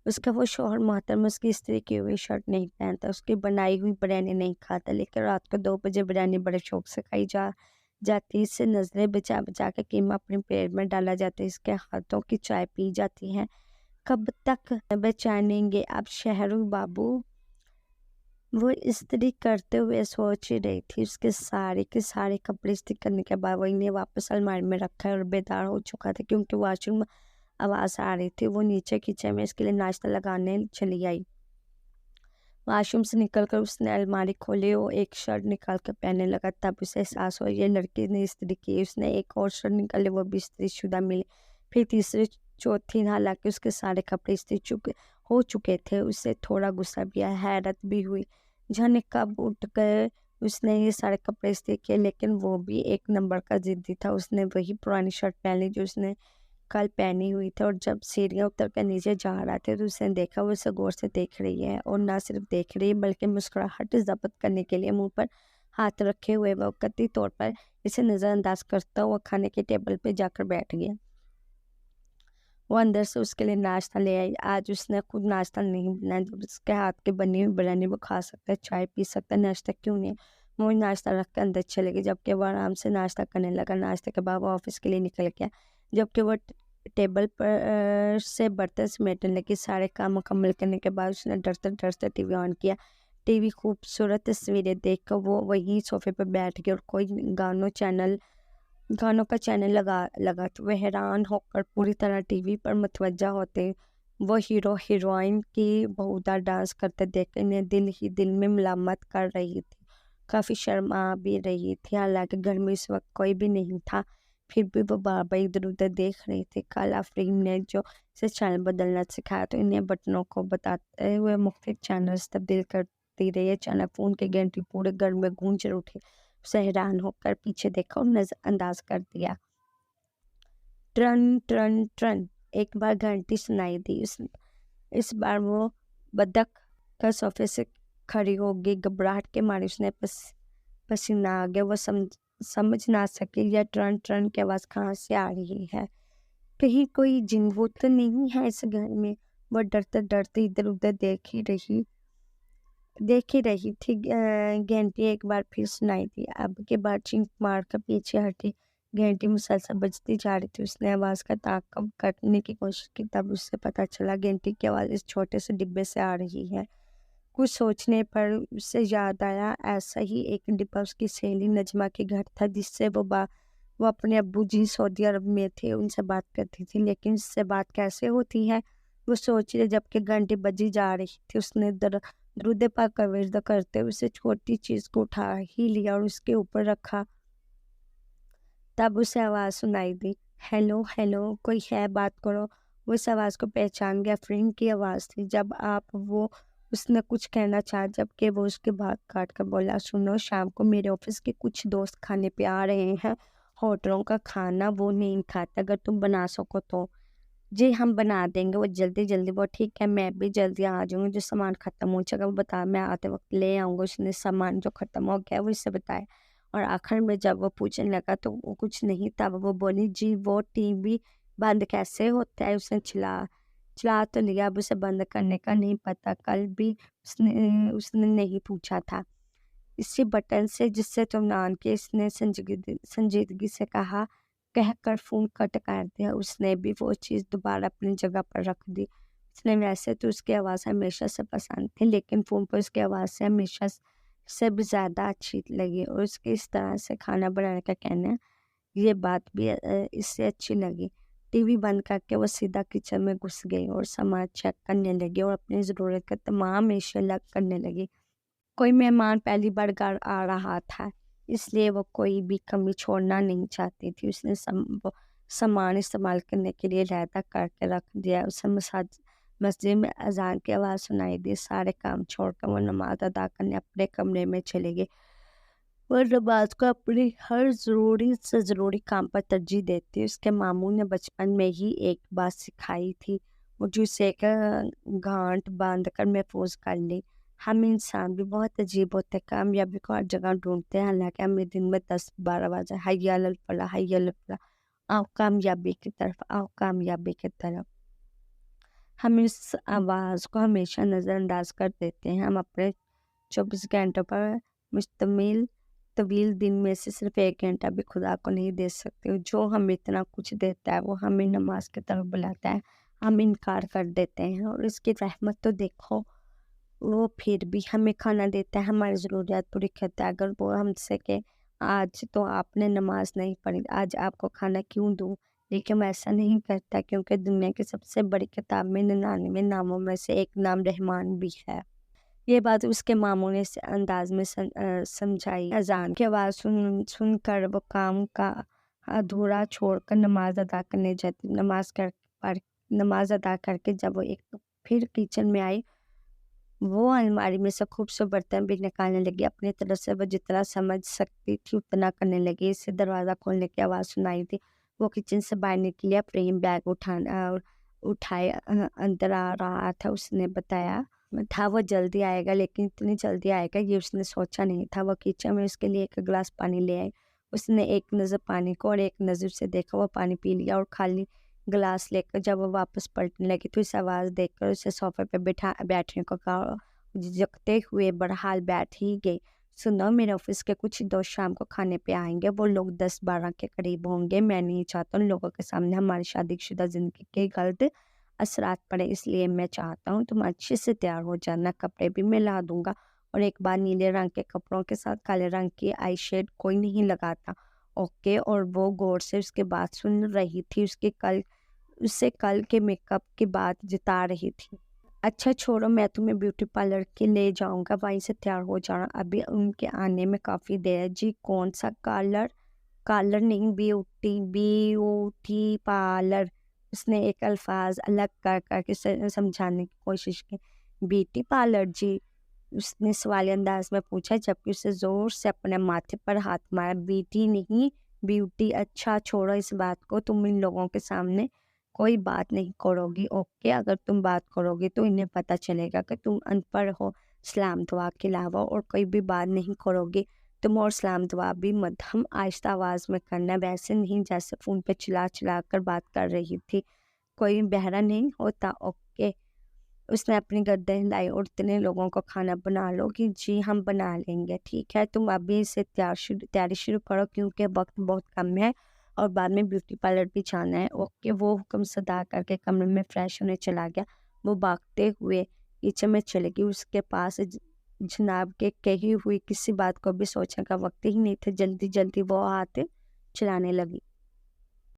اس کا وہ شوہر محترم اس کی استری کی ہوئی شرٹ نہیں پہنتا، اس کی بنائی ہوئی بریانی نہیں کھاتا، لیکن رات کو 2 بجے بریانی بڑے شوق سے کھائی جاتی، اس سے نظریں بچا بچا کے قیمہ اپنے پیٹ میں ڈالا جاتا ہے، اس کے ہاتھوں کی چائے پی جاتی ہے۔ کب تک بچائیں گے اب شہرو بابو؟ وہ استری کرتے ہوئے سوچ ہی رہی تھی۔ اس کے سارے کپڑے استری کرنے کے بعد وہ انہیں واپس الماری میں رکھا اور بیدار ہو چکا تھا، کیونکہ واش روم آواز آ رہی تھی۔ وہ نیچے کچن میں اس کے لیے ناشتہ لگانے چلی آئی۔ واش روم سے نکل کر اس نے الماری کھولی اور ایک شرٹ نکال کر پہننے لگا، تب اسے احساس ہوا یہ لڑکی نے استری کی۔ اس نے ایک اور شرٹ نکالی، وہ بھی استری شدہ ملی، پھر تیسری چوتھی، حالانکہ اس کے سارے کپڑے استری ہو چکے تھے۔ اسے تھوڑا غصہ بھی آیا، حیرت بھی ہوئی، جانے کب اٹھ گئے اس نے یہ سارے کپڑے استری کیے، لیکن وہ بھی ایک نمبر کا ضدی تھا۔ اس نے وہی پرانی شرٹ پہن لی جو اس نے کل پہنی ہوئی تھی، اور جب سیڑھیاں اتر کر نیچے جا رہا تھا تو اس نے دیکھا وہ اسے غور سے دیکھ رہی ہے، اور نہ صرف دیکھ رہی ہے بلکہ مسکراہٹ ضبط کرنے کے لیے منہ پر ہاتھ رکھے ہوئے وہ قطعی طور پر اسے نظر انداز کرتا ہوا کھانے کے ٹیبل پہ جا کر بیٹھ گیا۔ وہ اندر سے اس کے لیے ناشتہ لے آئی۔ آج اس نے خود ناشتہ نہیں بنایا، جب اس کے ہاتھ کی بنی ہوئی بریانی وہ کھا سکتا ہے، چائے پی سکتا ہے، ناشتہ کیوں نہیں؟ وہ ناشتہ رکھ کے اندر چلے گئی، جبکہ وہ آرام سے ناشتہ کرنے لگا۔ ناشتے کے بعد وہ آفس کے لیے نکل گیا، جبکہ وہ ٹیبل پر سے برتن سمیٹنے لگی۔ سارے کام مکمل کرنے کے بعد اس نے ڈرتے ڈرتے ٹی وی آن کیا۔ ٹی وی خوبصورت تصویریں دیکھ کر وہ وہیں صوفے پر بیٹھ گئی اور کوئی گانوں کا چینل لگا تو وہ حیران ہو کر پوری طرح ٹی وی پر متوجہ ہوتے وہ ہیرو ہیروئن کی بہودار ڈانس کرتے دیکھ کر انہیں دل ہی دل میں ملامت کر رہی تھی، کافی شرما بھی رہی تھی، حالانکہ گھر میں اس وقت کوئی بھی نہیں تھا، پھر بھی وہ بار بار ادھر ادھر دیکھ رہی تھی۔ کل آفرین نے جو اسے چینل بدلنا سکھایا تو انہیں بٹنوں کو بتاتے ہوئے مختلف چینلز تبدیل کرتی رہی۔ اچانک فون کی گھنٹی پورے گھر میں گونج اٹھی، اسے حیران ہو کر پیچھے دیکھا اور نظر انداز کر دیا۔ ٹرن ٹرن ٹرن ایک بار گھنٹی سنائی دی۔ اس بار وہ بدک کر صوفے سے کھڑی ہو گئی، گھبراہٹ کے مارے اس نے پسینہ آ گیا۔ وہ سمجھ نہ سکی یہ ٹرن ٹرن کی آواز کہاں سے آ رہی ہے، کہیں کوئی جن بھوت تو نہیں ہے اس گھر میں؟ وہ ڈرتے ڈرتے ادھر ادھر دیکھ ہی رہی تھی۔ گھنٹی ایک بار پھر سنائی دی، اب کے بعد چینک مار کر پیچھے ہٹی۔ گھنٹی مسلسل بجتی جا رہی تھی۔ اس نے آواز کا تعاقب کرنے کی کوشش کی، تب اس سے پتہ چلا گھنٹی کی آواز اس چھوٹے سے ڈبے سے آ رہی ہے۔ کچھ سوچنے پر اسے یاد آیا ایسا ہی ایک ڈبہ اس کی سہیلی نجمہ کے گھر تھا، جس سے وہ اپنے ابو جی سعودی عرب میں تھے، ان سے بات کرتی تھی، لیکن اس سے بات کیسے ہوتی ہے وہ سوچ رہی، جبکہ گھنٹی بجی جا رہی تھی۔ اس نے درود پاک کا ورد کرتے ہوئے اسے چھوٹی چیز کو اٹھا ہی لیا اور اس کے اوپر رکھا، تب اسے آواز سنائی دی، ہیلو ہیلو، کوئی ہے، بات کرو۔ وہ اس آواز کو پہچان گیا، آفرین کی آواز تھی۔ اس نے کچھ کہنا چاہا، جبکہ وہ اس کی بات کاٹ کر بولا، سنو، شام کو میرے آفس کے کچھ دوست کھانے پہ آ رہے ہیں، ہوٹلوں کا کھانا وہ نہیں کھاتے، اگر تم بنا سکو تو۔ جی ہم بنا دیں گے، وہ جلدی۔ وہ ٹھیک ہے، میں بھی جلدی آ جاؤں گی، جو سامان ختم ہو جائے گا وہ بتا، میں آتے وقت لے آؤں گا۔ اس نے سامان جو ختم ہو گیا وہ اسے بتایا، اور آخر میں جب وہ پوچھنے لگا تو وہ کچھ نہیں تھا، وہ بولی، جی وہ ٹی وی بند کیسے ہوتا ہے؟ اس نے چلا تو لیا، اب اسے بند کرنے کا نہیں پتا، کل بھی اس نے نہیں پوچھا تھا۔ اسی بٹن سے جس سے تم نے آن کیا، اس نے سنجیدگی سے کہہ کر فون کٹ کر دیا۔ اس نے بھی وہ چیز دوبارہ اپنی جگہ پر رکھ دی۔ اس نے ویسے تو اس کی آواز ہمیشہ سے پسند تھی، لیکن فون پر اس کی آواز سے ہمیشہ سے بھی زیادہ اچھی لگی، اور اس کی اس طرح سے کھانا بنانے کا کہنا، یہ بات بھی اس سے اچھی لگی۔ ٹی وی بند کر کے وہ سیدھا کچن میں گھس گئی اور سامان چیک کرنے لگی اور اپنی ضرورت کا تمام اشیاء کرنے لگی۔ کوئی مہمان پہلی بار گھر آ رہا تھا، اس لیے وہ کوئی بھی کمی چھوڑنا نہیں چاہتی تھی۔ اس نے سامان استعمال کرنے کے لیے علیحدہ کر کے رکھ دیا۔ اسے مسجد میں اذان کی آواز سنائی دی، سارے کام چھوڑ کر وہ نماز ادا کرنے اپنے کمرے میں چلے گئی۔ وہ نماز کو اپنی ہر ضروری سے ضروری کام پر ترجیح دیتی۔ اس کے ماموں نے بچپن میں ہی ایک بات سکھائی تھی، وہ جسے گھانٹ باندھ کر محفوظ کر لی۔ ہم انسان بھی بہت عجیب ہوتے ہیں، کامیابی کو ہر جگہ ڈھونڈتے ہیں، حالانکہ ہمیں دن میں 10-12 بجے حی علی الفلاح، حی علی الفلاح، آؤ کامیابی کی طرف، آؤ کامیابی کی طرف۔ ہم اس آواز کو ہمیشہ نظر انداز کر دیتے ہیں۔ ہم اپنے 24 گھنٹوں پر مشتمل طویل دن میں سے صرف 1 گھنٹہ بھی خدا کو نہیں دے سکتے۔ جو ہمیں اتنا کچھ دیتا ہے وہ ہمیں نماز کی طرف بلاتا ہے، ہم انکار کر دیتے ہیں۔ اور اس کی رحمت تو دیکھو، وہ پھر بھی ہمیں کھانا دیتا ہے، ہماری ضروریات پوری کرتا ہے۔ اگر وہ ہم سے کہ آج تو آپ نے نماز نہیں پڑھی، آج آپ کو کھانا کیوں دوں، لیکن وہ ایسا نہیں کرتا، کیونکہ دنیا کی سب سے بڑی کتاب میں 99 ناموں میں سے ایک نام رحمان بھی ہے۔ یہ بات اس کے معمولی سے انداز میں سمجھائی۔ اذان کی آواز سن کر وہ کام کا ادھورا چھوڑ کر نماز ادا کرنے جاتی۔ نماز ادا کر کے جب وہ ایک پھر کچن میں آئی، وہ الماری میں سے خوبصورت برتن بھی نکالنے لگی۔ اپنی طرف سے وہ جتنا سمجھ سکتی تھی اتنا کرنے لگی۔ اسے دروازہ کھولنے کی آواز سنائی دی۔ وہ کچن سے باہر نکلی، فریم بیگ اٹھائے اندر آ رہا تھا۔ اس نے بتایا تھا وہ جلدی آئے گا، لیکن اتنی جلدی آئے گا یہ اس نے سوچا نہیں تھا۔ وہ کچن میں اس کے لیے ایک گلاس پانی لے آئی۔ اس نے ایک نظر پانی کو اور ایک نظر سے دیکھا، وہ پانی پی لیا اور خالی گلاس لے کر جب وہ واپس پلٹنے لگی تو اس آواز دیکھ کر اسے صوفے پہ بیٹھنے کو کہا۔ جھجکتے ہوئے بہرحال بیٹھ ہی گئی۔ سنو، میرے آفس کے کچھ دوست شام کو کھانے پہ آئیں گے، وہ لوگ 10-12 کے قریب ہوں گے۔ میں نہیں چاہتا ان لوگوں کے سامنے ہماری شادی شدہ زندگی کے غلط اثرات پڑے، اس لیے میں چاہتا ہوں تم اچھے سے تیار ہو جانا۔ کپڑے بھی میں لا دوں گا، اور ایک بار نیلے رنگ کے کپڑوں کے ساتھ کالے رنگ کی آئی شیڈ کوئی نہیں لگاتا، اوکے؟ اور وہ غور سے اس کی بات سن رہی تھی، اسے کل کے میک اپ کی بات جتا رہی تھی۔ اچھا چھوڑو، میں تمہیں بیوٹی پارلر کے لے جاؤں گا، وہیں سے تیار ہو جانا، ابھی ان کے آنے میں کافی دیر ہے۔ جی کون سا کالر نہیں، بیوٹی پارلر۔ اس نے ایک الفاظ الگ کر کے سمجھانے کی کوشش کی۔ بیوٹی پارلر جی، اس نے سوالی انداز میں پوچھا، جبکہ اسے زور سے اپنے ماتھے پر ہاتھ مارا۔ بیٹی نہیں، بیوٹی۔ اچھا چھوڑو اس بات کو، تم ان لوگوں کے سامنے کوئی بات نہیں کرو گی، اوکے؟ اگر تم بات کرو گی تو انہیں پتہ چلے گا کہ تم ان پڑھ ہو۔ سلام دعا کے علاوہ اور کوئی بھی بات نہیں کرو گی تم، اور سلام دعا بھی مدھم آہستہ آواز میں کرنا، ویسے نہیں جیسے فون پہ چلا کر بات کر رہی تھی۔ کوئی بہرا نہیں ہوتا، اوکے؟ اس نے اپنی گردن ہلائی۔ اور اتنے لوگوں کو کھانا بنا لو گی؟ جی ہم بنا لیں گے، ٹھیک ہے؟ تم ابھی سے تیاری شروع کرو، کیونکہ وقت بہت کم ہے اور بعد میں بیوٹی پارلر بھی جانا ہے، اوکے؟ وہ حکم صدا کر کے کمرے میں فریش ہونے چلا گیا۔ وہ بھاگتے ہوئے کچن میں چلے گی۔ اس کے پاس جناب کے کہی ہوئی کسی بات کو بھی سوچنے کا وقت ہی نہیں تھا۔ جلدی وہ ہاتھ چلانے لگی۔